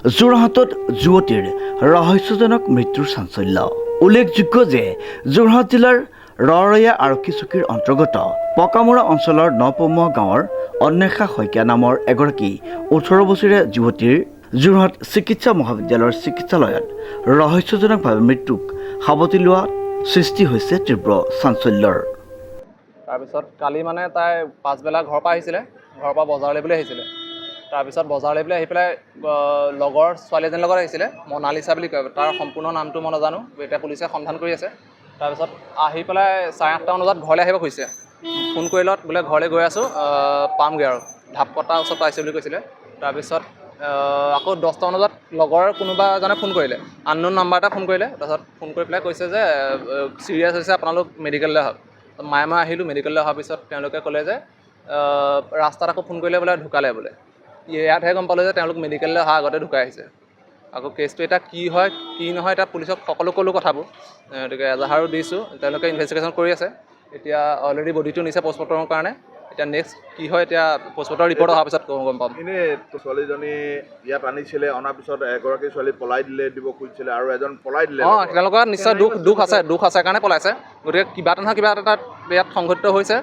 যোৰহাটত যুৱতীৰ ৰহস্যজনক মৃত্যুৰ চাঞ্চল্য। উল্লেখযোগ্য যে যোৰহাট জিলাৰ ৰৰৈয়া আৰক্ষী চকীৰ অন্তৰ্গত পকামুৰা অঞ্চলৰ নপমুৱা গাঁৱৰ অন্বেষা শইকীয়া নামৰ এগৰাকী 18 বছৰীয়া যুৱতীৰ যোৰহাট চিকিৎসা মহাবিদ্যালয়ৰ চিকিৎসালয়ত ৰহস্যজনকভাৱে মৃত্যুক সাৱটি লোৱা সৃষ্টি হৈছে তীব্ৰ চাঞ্চল্যৰ। তাৰপিছত কালি মানে তাই পাছবেলা ঘৰৰ পৰা আহিছিলে, ঘৰৰ পৰা বজাৰলৈ বুলি আহিছিলে। তাৰপিছত বজাৰলৈ বুলি আহি পেলাই লগৰ ছোৱালী এজনীৰ লগত আহিছিলে, মনালিছা বুলি কয়, তাৰ সম্পূৰ্ণ নামটো মই নাজানো, এতিয়া পুলিচে সন্ধান কৰি আছে। তাৰপিছত আহি পেলাই 8:30মান বজাত ঘৰলৈ আহিব খুজিছে। ফোন কৰি লত বোলে ঘৰলৈ গৈ আছোঁ, পামগৈ আৰু ঢাপকটা ওচৰত পাইছে বুলি কৈছিলে। তাৰপিছত আকৌ 10টামান বজাত লগৰ কোনোবা এজনে ফোন কৰিলে, আননোন নাম্বাৰ এটা ফোন কৰিলে। তাৰপিছত ফোন কৰি পেলাই কৈছে যে চিৰিয়াছ হৈছে, আপোনালোক মেডিকেললৈ আহক। মই আহিলোঁ মেডিকেললৈ অহাৰ পিছত তেওঁলোকে ক'লে যে ৰাস্তাত আকৌ ফোন কৰিলে বোলে ঢুকালে বোলে। ইয়াতহে গম পালোঁ যে তেওঁলোক মেডিকেললৈ অহাৰ আগতে ঢুকাই আহিছে। আকৌ কেছটো এতিয়া কি হয় কি নহয় এতিয়া পুলিচক সকলো ক'লোঁ কথাবোৰ, গতিকে এজাহাৰো দিছোঁ, তেওঁলোকে ইনভেষ্টিগেশ্যন কৰি আছে। এতিয়া অলৰেডি বডিটো নিছে পষ্টমৰ্টমৰ কাৰণে। এতিয়া নেক্সট কি হয় এতিয়া পষ্টমৰ্টমৰ ৰিপৰ্ট অহাৰ পিছত গম পাম। এনেই ছোৱালীজনী ইয়াত আনিছিলে, অনাৰ পিছত এগৰাকী ছোৱালী পলাই দিব খুজিছিলে আৰু এজন পলাই দিলে। তেওঁলোকৰ নিশ্চয় দুখ আছে কাৰণে পলাইছে। গতিকে কিবা এটা নহয় কিবা এটা ইয়াত সংঘটিত হৈছে।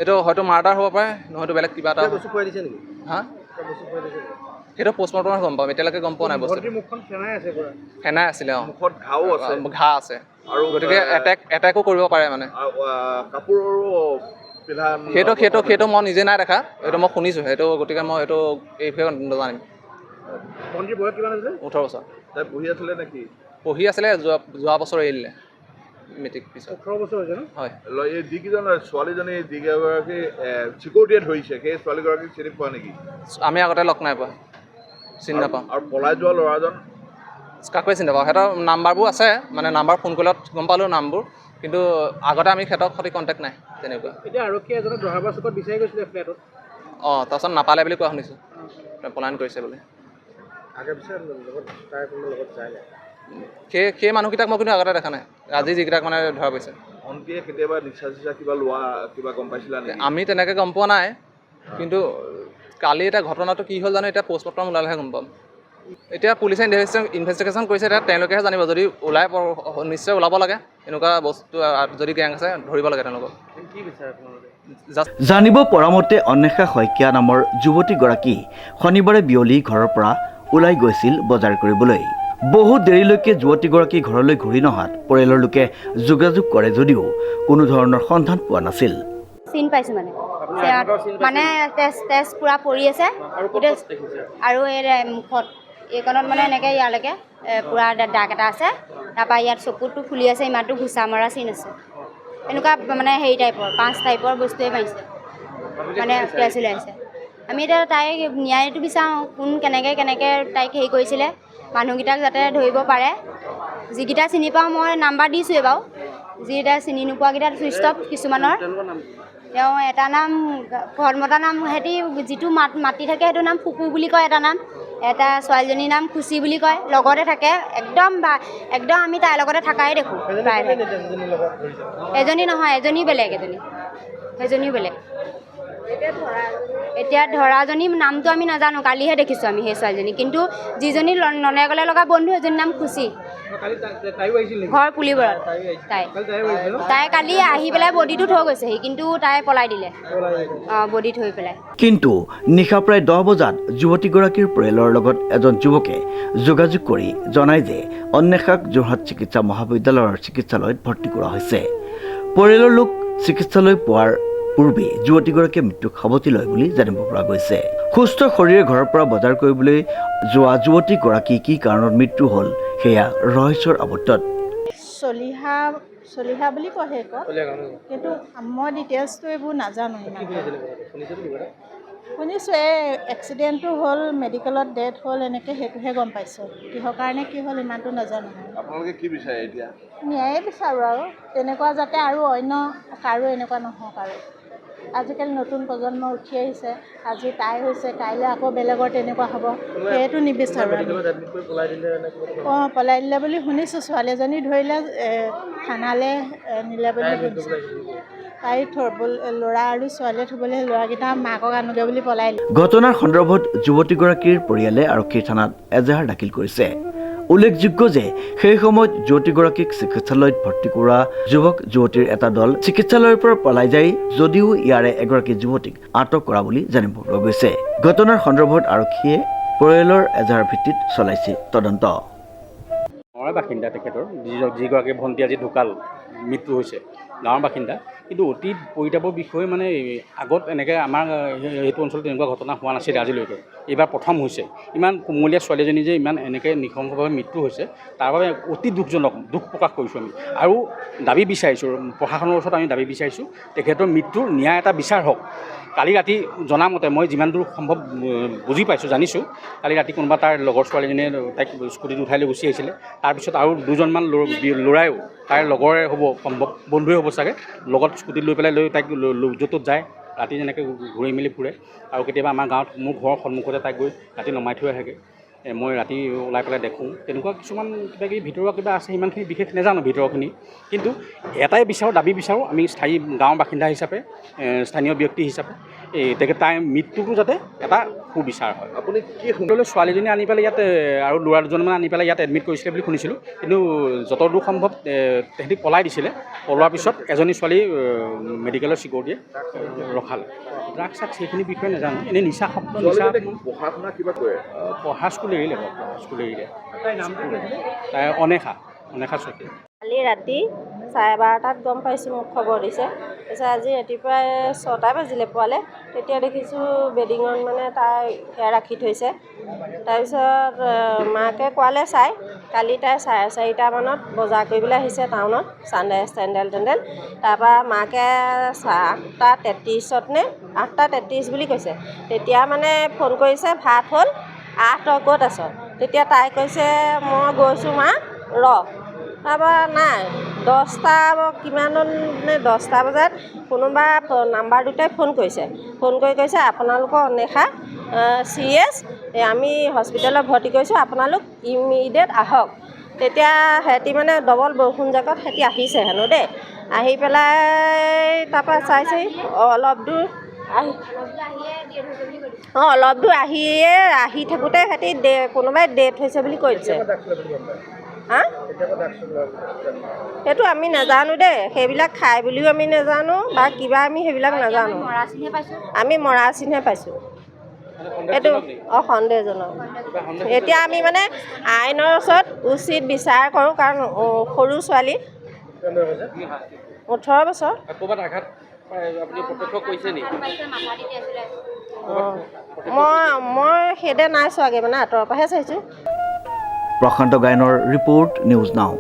এইটো হয়তো মাৰ্ডাৰ হ'ব পাৰে, নহয়তো বেলেগ কিবা এটা। হা, সেইটো পষ্টমৰ্টমত গম পাম, এতিয়ালৈকে গম পোৱা নাই বস্তু। ফেনাই আছিলে, মুখত ঘাঁ আছে আৰু গতিকে এটেকো কৰিব পাৰে মানে। সেইটো মই নিজে নাই দেখা, এইটো মই শুনিছোঁ সেইটো, গতিকে মই এইটো এই বিষয়ে নাজানিম। 18 বছৰ পঢ়ি আছিলে নেকি? পঢ়ি আছিলে, যোৱা বছৰ এৰিলে মেট্ৰিক পিছত। 18 বছৰ হৈছে ন? হয়। এই যিকেইজন ছোৱালীজনী যিগৰাকী চিকিউৰিটিয়ে ধৰিছে সেই ছোৱালীগৰাকীক চিনি পোৱা নেকি? আমি আগতে লগ নাই পোৱা, চিনি নাপাওঁ। আৰু পলাই যোৱা ল'ৰাজন কাকোৱে চিনি নাপাওঁ। সিহঁতৰ নাম্বাৰবোৰ আছে, মানে নাম্বাৰ ফোন কৰিলত গম পালোঁ নামবোৰ, কিন্তু আগতে আমি সিহঁতৰ সৈতে কণ্টেক্ট নাই তেনেকুৱা। এতিয়া আৰক্ষীয়ে এজনক দহাবা চুকত বিচাৰি গৈছিলে ফ্লেটত। তাৰপিছত নাপালে বুলি কোৱা শুনিছোঁ, পলায়ন কৰিছে বোলে। সেই মানুহকেইটাক মই কিন্তু আগতে দেখা নাই, আজি যিকেইটাক মানে ধৰা পৰিছে। ভণ্টিয়ে কেতিয়াবা নিচা কিবা লোৱা কিবা গম পাইছিলা নেকি? আমি তেনেকৈ গম পোৱা নাই, কিন্তু কালি এতিয়া ঘটনাটো কি হ'ল জানো, এতিয়া পষ্টমৰ্টম ওলালেহে গম পাম। এতিয়া পুলিচে ইনভেষ্টিগেশ্যন কৰিছে, এতিয়া তেওঁলোকেহে জানিব। যদি ওলাই নিশ্চয় ওলাব লাগে, এনেকুৱা বস্তু যদি গেং আছে ধৰিব লাগে তেওঁলোকক। জানিব পৰা মতে অন্বেষা শইকীয়া নামৰ যুৱতীগৰাকী শনিবাৰে বিয়লি ঘৰৰ পৰা ওলাই গৈছিল বজাৰ কৰিবলৈ। বহু দেৰিলৈকে যুৱতীগৰাকী ঘৰলৈ ঘূৰি নহাত পৰিয়ালৰ লোকে যোগাযোগ কৰে যদিও কোনো ধৰণৰ সন্ধান পোৱা নাছিল। চিন পাইছোঁ মানে তেজ পূৰা পৰি আছে আৰু এই মুখত এইকণত মানে এনেকৈ ইয়ালৈকে পূৰা দাগ এটা আছে। তাৰপৰা ইয়াত চকুটো ফুলি আছে, ইমানটো ঘুচা মৰা চিন আছে। এনেকুৱা মানে হেৰি টাইপৰ 5 টাইপৰ বস্তুৱে মাৰিছে, মানে তেজ ওলাইছে। আমি এতিয়া তাইক ন্যায়টো বিচাৰোঁ, কোন কেনেকৈ তাইক হেৰি কৰিছিলে, মানুহকেইটাক যাতে ধৰিব পাৰে। যিকেইটা চিনি পাওঁ মই নাম্বাৰ দিছোঁৱেই বাৰু, যিকেইটা চিনি নোপোৱাকেইটা চুইচ অফ কিছুমানৰ। তেওঁ এটা নাম ঘৰমতা নাম, সিহঁতি যিটো মাতি থাকে সেইটো নাম ফুকু বুলি কয়, এটা নাম। এটা ছোৱালীজনীৰ নাম খুচি বুলি কয়, লগতে থাকে একদম আমি তাইৰ লগতে থাকাই দেখোঁ প্ৰায়। এজনী নহয়, এজনীও বেলেগ, সেইজনীও বেলেগ। এতিয়া ধৰাজনী নামটো আমি নাজানো, কালিহে দেখিছোঁ আমি সেই ছোৱালীজনী। কিন্তু যিজনী ননেগলে লগা বন্ধু সেইজনীৰ নাম খুচি, ঘৰ পুলিবৰত। তাই কালি আহি পেলাই বডিটো থৈ গৈছেহি, কিন্তু তাই পলাই দিলে বডি থৈ পেলাই। কিন্তু নিশা প্ৰায় 10 বজাত যুৱতীগৰাকীৰ পৰিয়ালৰ লগত এজন যুৱকে যোগাযোগ কৰি জনায় যে অন্বেষাক যোৰহাট চিকিৎসা মহাবিদ্যালয়ৰ চিকিৎসালয়ত ভৰ্তি কৰা হৈছে। পৰিয়ালৰ লোক চিকিৎসালয় পোৱাৰ পূৰ্বে যুৱতীগৰাকীয়ে মৃত্যুক সাৱটি লয় বুলি জানিব পৰা গৈছে। সুস্থ শৰীৰে ঘৰৰ পৰা বজাৰ কৰিবলৈ যোৱা যুৱতীগৰাকী কি কাৰণত মৃত্যু হ'ল সেয়া ৰহস্যৰ আৱৰ্তত। চলিহা বুলি কয় সেইকণ, কিন্তু মই ডিটেইলছটো এইবোৰ নাজানো। শুনিছোঁ এই এক্সিডেণ্টটো হ'ল, মেডিকেলত ডেথ হ'ল, এনেকৈ সেইটোহে গম পাইছোঁ। কিহৰ কাৰণে কি হ'ল ইমানটো নাজানো। আপোনালোকে কি বিচাৰে এতিয়া? ন্যায়ে বিচাৰোঁ আৰু তেনেকুৱা যাতে আৰু অন্য কাৰো এনেকুৱা নহওক। আৰু আজিকালি নতুন প্ৰজন্ম উঠি আহিছে, আজি তাই হৈছে, কাইলৈ আকৌ বেলেগৰ তেনেকুৱা হ'ব, সেইটো নিবিচাৰোঁ। পলাই দিলে বুলি শুনিছোঁ। ছোৱালী এজনী ধৰিলে থানালৈ নিলে বুলি শুনিছোঁ। তাই ল'ৰা আৰু ছোৱালীয়ে থ'বলৈ ল'ৰাকেইটা মাকক আনোগে বুলি পলাই দিলে। ঘটনাৰ সন্দৰ্ভত যুৱতীগৰাকীৰ পৰিয়ালে আৰক্ষীৰ থানাত এজাহাৰ দাখিল কৰিছে। উল্লেখযোগ্য যে সেই সময়ত যুৱতীগৰাকীক চিকিৎসালয়ত ভৰ্তি কৰা যুৱক যুৱতীৰ এটা দল চিকিৎসালয়ৰ পৰা পলাই যায় যদিও ইয়াৰে এগৰাকী যুৱতীক আটক কৰা বুলি জানিব পৰা গৈছে। ঘটনাৰ সন্দৰ্ভত আৰক্ষীয়ে পৰিয়ালৰ এজাহাৰ ভিত্তিত চলাইছে তদন্ত। গাঁৱৰ বাসিন্দা তেখেতৰ যিগৰাকী ভণ্টি আজি ঢুকাল, মৃত্যু হৈছে, গাঁৱৰ বাসিন্দা। কিন্তু অতীত পৰিতাপৰ বিষয়ে মানে আগত এনেকৈ আমাৰ এইটো অঞ্চলত তেনেকুৱা ঘটনা হোৱা নাছিলে আজিলৈকে। এইবাৰ প্ৰথম হৈছে। ইমান কোমলীয়া ছোৱালীজনী যে ইমান এনেকৈ নৃশংসভাৱে মৃত্যু হৈছে, তাৰ বাবে অতি দুখজনক, দুখ প্ৰকাশ কৰিছোঁ আমি। আৰু দাবী বিচাৰিছোঁ, প্ৰশাসনৰ ওচৰত আমি দাবী বিচাৰিছোঁ তেখেতৰ মৃত্যুৰ ন্যায় এটা বিচাৰ হওক। কালি ৰাতি জনামতে মই যিমান দূৰ সম্ভৱ বুজি পাইছোঁ, জানিছোঁ, কালি ৰাতি কোনোবা তাৰ লগৰ ছোৱালীজনীয়ে তাইক স্কুটিত উঠাই লৈ গুচি আহিছিলে। তাৰপিছত আৰু দুজনমান ল'ৰাইও তাইৰ লগৰে হ'ব সম্ভৱ, বন্ধুৱে হ'ব চাগে, লগত স্কুটিত লৈ পেলাই তাইক য'ত যায় ৰাতি যেনেকৈ ঘূৰি মেলি ফুৰে। আৰু কেতিয়াবা আমাৰ গাঁৱত মোৰ ঘৰৰ সন্মুখতে তাইক গৈ ৰাতি নমাই থৈ আহেগৈ। মই ৰাতি ওলাই পেলাই দেখোঁ। তেনেকুৱা কিছুমান কিবাকিবি ভিতৰুৱা কিবা আছে, সিমানখিনি বিশেষ নাজানো ভিতৰখিনি। কিন্তু এটাই বিচাৰোঁ, দাবী বিচাৰোঁ আমি স্থায়ী গাঁৱৰ বাসিন্দা হিচাপে, স্থানীয় ব্যক্তি হিচাপে, তাইৰ মৃত্যুটো যাতে এটা সুবিচাৰ হয়। আপুনি কি সুন্দৰলৈ ছোৱালীজনী আনি পেলাই ইয়াত আৰু ল'ৰা দুজনমান আনি পেলাই ইয়াত এডমিট কৰিছিলে বুলি শুনিছিলোঁ। কিন্তু যতদূৰ সম্ভৱ তেহেঁতি পলাই দিছিলে। পলোৱাৰ পিছত এজনী ছোৱালী মেডিকেলৰ চিকিউৰিটিয়ে ৰখালে। ড্ৰাগছ চাগছ সেইখিনি বিষয়ে নাজানো। এনেই নিচা শব্দ, নিচা পঢ়া শুনা কিবা কৰে? পঢ়া স্কুল এৰিলে, স্কুল এৰিলে। তাই অনেশা চকী। কালি ৰাতি 12:30 গম পাইছোঁ, মোক খবৰ দিছে। তাৰপিছত আজি ৰাতিপুৱাই 6টা বাজিলে পোৱালে। তেতিয়া দেখিছোঁ বেডিঙত মানে তাই সেয়া ৰাখি থৈছে। তাৰপিছত মাকে কোৱালে চাই, কালি তাই 4:30মানত বজাৰ কৰিবলৈ আহিছে টাউনত, চেণ্ডেল তাৰপৰা মাকে 8:33 নে 8:33 বুলি কৈছে। তেতিয়া মানে ফোন কৰিছে, ভাত হ'ল, তই ক'ত আছ? তেতিয়া তাই কৈছে মই গৈছোঁ মা, ৰ। তাৰপৰা নাই 10টা কিমানত নে 10টা বজাত কোনোবা নাম্বাৰ দুটাই ফোন কৰিছে। ফোন কৰি কৈছে আপোনালোকৰ অনেশা চিৰিয়াছ, আমি হস্পিটেলত ভৰ্তি কৰিছোঁ, আপোনালোক ইমিডিয়েট আহক। তেতিয়া সিহঁতি মানে ডবল বৰষুণ জাকত সিহঁতি আহিছে হেনো দেই। আহি পেলাই তাৰপৰা চাইছেহি অলপ দূৰ আহি থাকোঁতে সিহঁতি কোনোবাই ডেথ হৈছে বুলি কৈ দিছে। হা? সেইটো আমি নাজানো দেই। সেইবিলাক খাই বুলিও আমি নাজানো বা কিবা, আমি সেইবিলাক নাজানো। আমি মৰা চিনহে পাইছোঁ। এইটো সন্দেহজনক। এতিয়া আমি মানে আইনৰ ওচৰত উচিত বিচাৰ কৰোঁ, কাৰণ সৰু ছোৱালী 18 বছৰ। মই সেইদে নাই চোৱাগৈ, মানে আঁতৰৰ পৰাহে চাইছোঁ। প্ৰশান্ত গায়নৰ ৰিপৰ্ট, নিউজ নাও।